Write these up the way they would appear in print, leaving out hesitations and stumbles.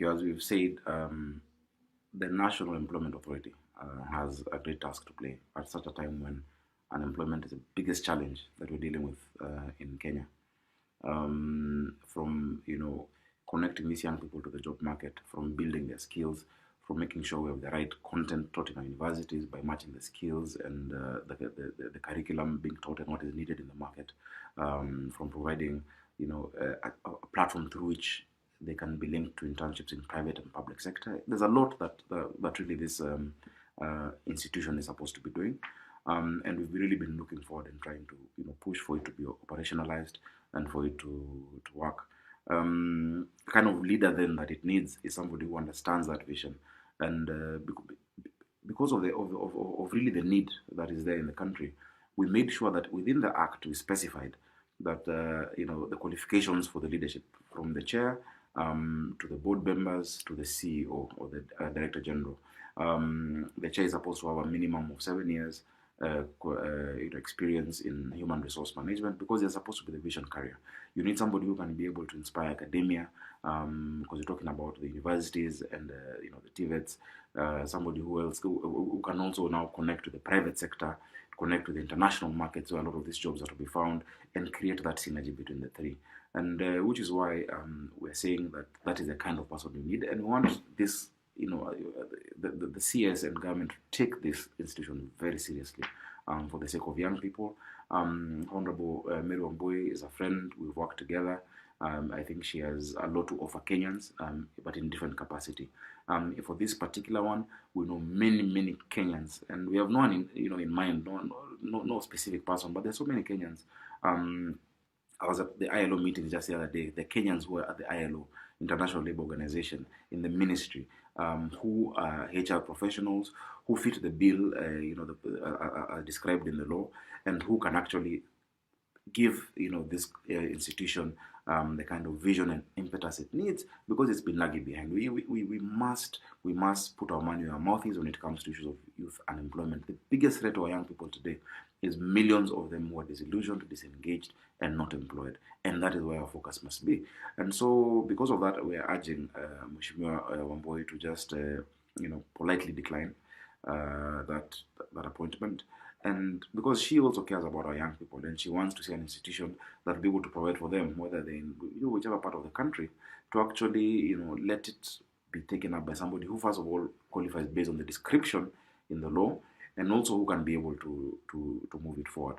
you. As we've said, the National Employment Authority has a great task to play at such a time when unemployment is the biggest challenge that we're dealing with in Kenya. From connecting these young people to the job market, from building their skills, from making sure we have the right content taught in our universities by matching the skills and the curriculum being taught and what is needed in the market, from providing a platform through which they can be linked to internships in private and public sector. There's a lot that really this institution is supposed to be doing, and we've really been looking forward and trying to push for it to be operationalized and for it to work. The kind of leader then that it needs is somebody who understands that vision, and because of really the need that is there in the country, we made sure that within the act we specified that the qualifications for the leadership, from the chair to the board members to the CEO or the director general. The chair is supposed to have a minimum of 7 years experience in human resource management, because they're supposed to be the vision carrier. You need somebody who can be able to inspire academia, because you're talking about the universities and the TVETs. Somebody who can also now connect to the private sector, connect to the international markets where a lot of these jobs are to be found, and create that synergy between the three. And which is why we're saying that is the kind of person we need, and we want this. The CS and government to take this institution very seriously for the sake of young people. Honorable Mary Wambui is a friend. We've worked together. I think she has a lot to offer Kenyans, but in different capacity. For this particular one, we know many Kenyans, and we have no one in mind, no specific person, but there's so many Kenyans. I was at the ILO meeting just the other day. The Kenyans who were at the ILO, International Labour Organization, in the ministry, who are HR professionals, who fit the bill, described in the law, and who can actually give this institution the kind of vision and impetus it needs, because it's been lagging behind. We must put our money where our mouth is when it comes to issues of youth unemployment. The biggest threat to our young people today is millions of them who are disillusioned, disengaged, and not employed, and that is where our focus must be. And so, because of that, we are urging Mheshimiwa Wambui to just politely decline that appointment. And because she also cares about our young people, and she wants to see an institution that will be able to provide for them, whether they're in whichever part of the country, to actually let it be taken up by somebody who, first of all, qualifies based on the description in the law, and also who can be able to move it forward.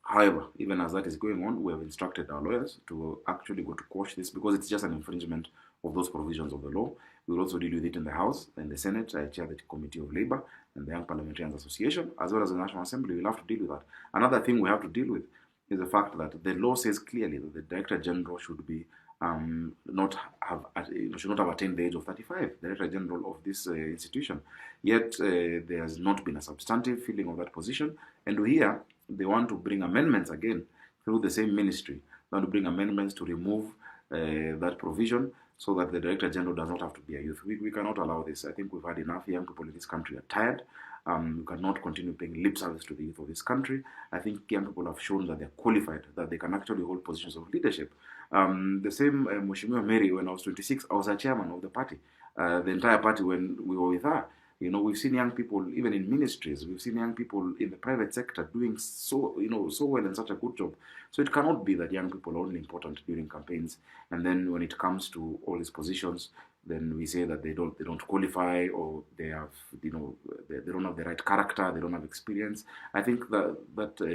However, even as that is going on, we have instructed our lawyers to actually go to quash this, because it's just an infringement of those provisions of the law. We will also deal with it in the House and the Senate. I chair the Committee of Labour and the Young Parliamentarians Association, as well as the National Assembly. We'll have to deal with that. Another thing we have to deal with is the fact that the law says clearly that the Director General should be should not have attained the age of 35, the Director General of this institution. Yet there has not been a substantive filling of that position, and here they want to bring amendments again through the same ministry. They want to bring amendments to remove that provision, so that the Director General does not have to be a youth. We cannot allow this. I think we've had enough. Young people in this country are tired. We cannot continue paying lip service to the youth of this country. I think young people have shown that they're qualified, that they can actually hold positions of leadership. The same Mheshimiwa Mary, when I was 26, I was a chairman of the party. The entire party, when we were with her. We've seen young people, even in ministries, we've seen young people in the private sector doing so well and such a good job. So it cannot be that young people are only important during campaigns, and then when it comes to all these positions, then we say that they don't qualify, or they have they don't have the right character, they don't have experience. I think that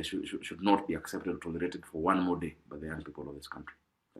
should not be accepted or tolerated for one more day by the young people of this country.